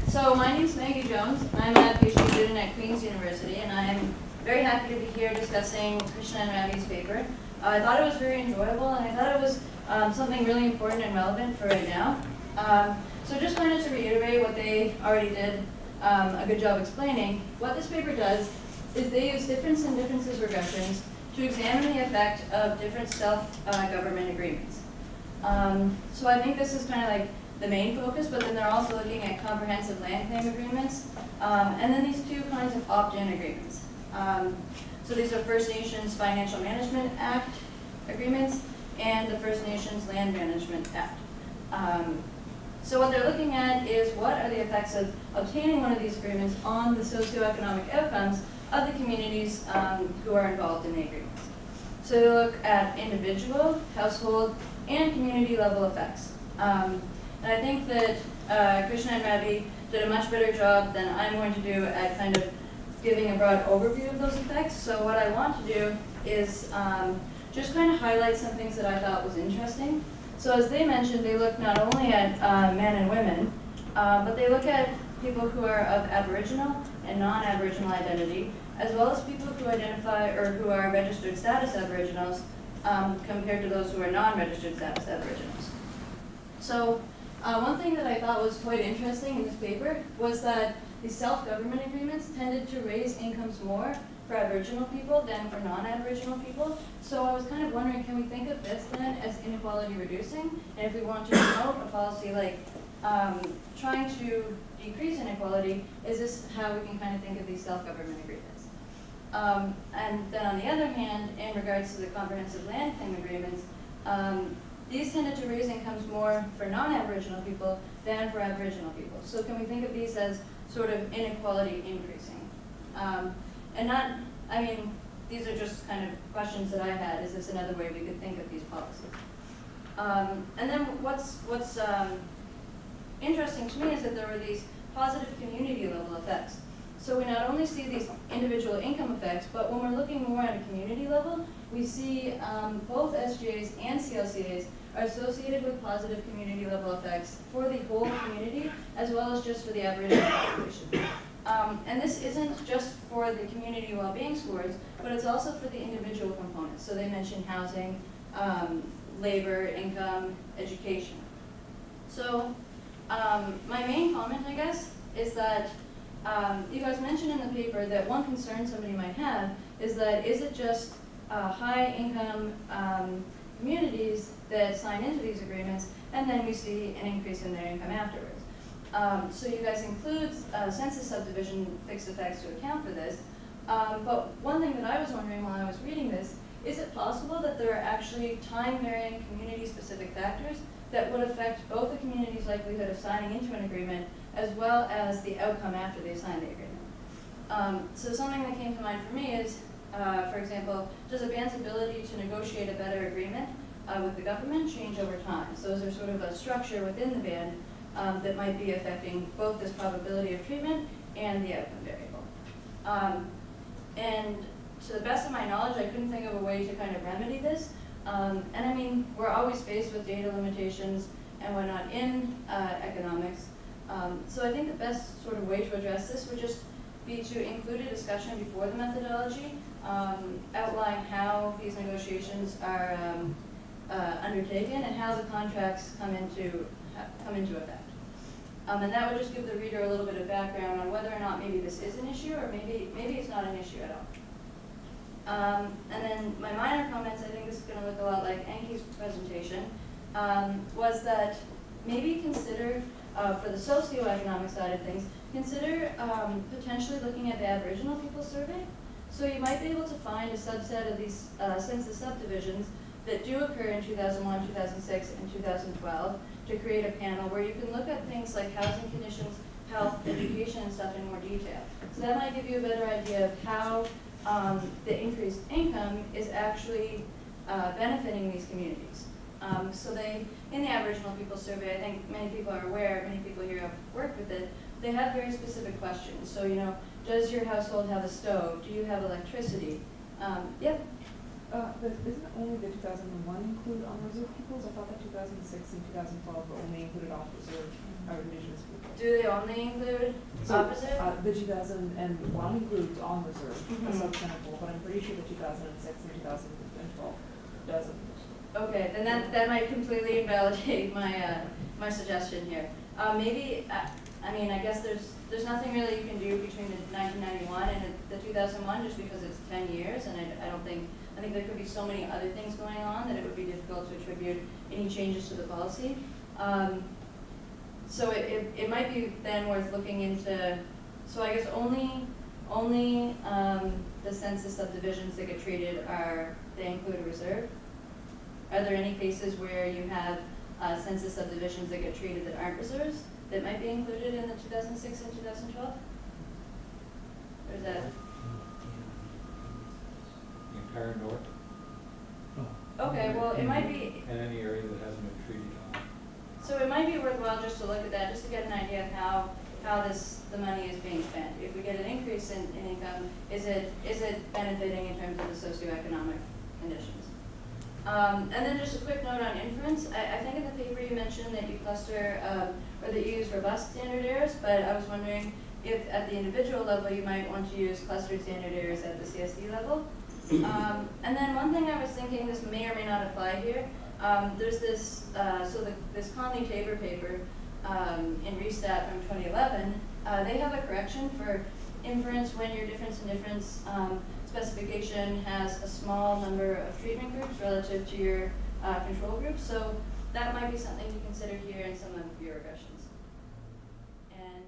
So my name is Maggie Jones. I'm a PhD student at Queen's University, and I'm very happy to be here discussing Krishna and Ravi's paper. I thought it was very enjoyable, and I thought it was something really important and relevant for right now. So just wanted to reiterate what they already did a good job explaining. What this paper does is they use difference and differences regressions to examine the effect of different self-government agreements. So I think this is kind of like the main focus, but then they're also looking at comprehensive land claim agreements, and then these two kinds of opt-in agreements. So these are First Nations Financial Management Act agreements and the First Nations Land Management Act. So what they're looking at is what are the effects of obtaining one of these agreements on the socioeconomic outcomes of the communities who are involved in the agreements. So they look at individual, household, and community level effects. And I think that Krishna and Ravi did a much better job than I'm going to do at kind of giving a broad overview of those effects. So what I want to do is just kind of highlight some things that I thought was interesting. So as they mentioned, they look not only at men and women, but they look at people who are of Aboriginal and non-Aboriginal identity, as well as people who identify or who are registered status Aboriginals compared to those who are non-registered status Aboriginals. So one thing that I thought was quite interesting in this paper was that these self-government agreements tended to raise incomes more for Aboriginal people than for non-Aboriginal people. So I was kind of wondering, can we think of this then as inequality reducing? And if we want to promote a policy like trying to decrease inequality, is this how we can kind of think of these self-government agreements? And then on the other hand, in regards to the comprehensive land claim agreements, these tended to raise incomes more for non-Aboriginal people than for Aboriginal people. So can we think of these as sort of inequality increasing? And not, I mean, these are just kind of questions that I had. Is this another way we could think of these policies? And then what's interesting to me is that there were these positive community level effects. So we not only see these individual income effects, but when we're looking more at a community level, we see both SGAs and CLCAs are associated with positive community level effects for the whole community, as well as just for the Aboriginal population. And this isn't just for the community well-being scores, but it's also for the individual components. So they mentioned housing, labor, income, education. So my main comment, I guess, is that you guys mentioned in the paper that one concern somebody might have is that is it just high-income communities that sign into these agreements, and then we see an increase in their income afterwards. So you guys include census subdivision fixed effects to account for this, but one thing that I was wondering while I was reading this, is it possible that there are actually time-varying community-specific factors that would affect both the community's likelihood of signing into an agreement as well as the outcome after they sign the agreement? So something that came to mind for me is, for example, does a band's ability to negotiate a better agreement with the government change over time? So is there sort of a structure within the band that might be affecting both this probability of treatment and the outcome variable? And to the best of my knowledge, I couldn't think of a way to kind of remedy this. And I mean, we're always faced with data limitations and whatnot in economics. So I think the best sort of way to address this would just be to include a discussion before the methodology, outline how these negotiations are undertaken and how the contracts come into effect. And that would just give the reader a little bit of background on whether or not maybe this is an issue or maybe it's not an issue at all. And then my minor comments, I think this is going to look a lot like Enki's presentation, was that maybe consider, for the socioeconomic side of things, consider potentially looking at the Aboriginal People Survey. So you might be able to find a subset of these census subdivisions that do occur in 2001, 2006, and 2012 to create a panel where you can look at things like housing conditions, health, education, and stuff in more detail. So that might give you a better idea of how the increased income is actually benefiting these communities. So they, in the Aboriginal People Survey, I think many people are aware, many people here have worked with it, they have very specific questions. So, you know, does your household have a stove? Do you have electricity? Yep. Isn't only the 2001 include on-reserve pupils? I thought that 2006 and 2012 were only included off-reserve Indigenous people. Do they only include opposite? The 2001 includes on-reserve, a Mhm. subsample, but I'm pretty sure the 2006 and 2012 doesn't. Okay, then that might completely invalidate my my suggestion here. Maybe I mean, I guess there's nothing really you can do between the 1991 and the 2001 just because it's 10 years, and I think there could be so many other things going on that it would be difficult to attribute any changes to the policy. So it might be then worth looking into. So I guess only the census subdivisions that get treated they include a reserve. Are there any cases where you have census subdivisions that get treated that aren't reserves that might be included in the 2006 and 2012? Or is that? The entire north, Okay, well, it might be, and any area that hasn't been treated on. so it might be worthwhile just to look at that, just to get an idea of how the money is being spent. If we get an increase in income, is it benefiting in terms of the socioeconomic conditions? And then just a quick note on inference. I think in the paper you mentioned that you cluster, or that you use robust standard errors, but I was wondering if at the individual level you might want to use clustered standard errors at the CSD level. And then one thing I was thinking, this may or may not apply here, there's this, this Conley-Tabor paper in Restat from 2011, they have a correction for inference when your difference in difference specification has a small number of treatment groups relative to your control group. So that might be something to consider here in some of your regressions. And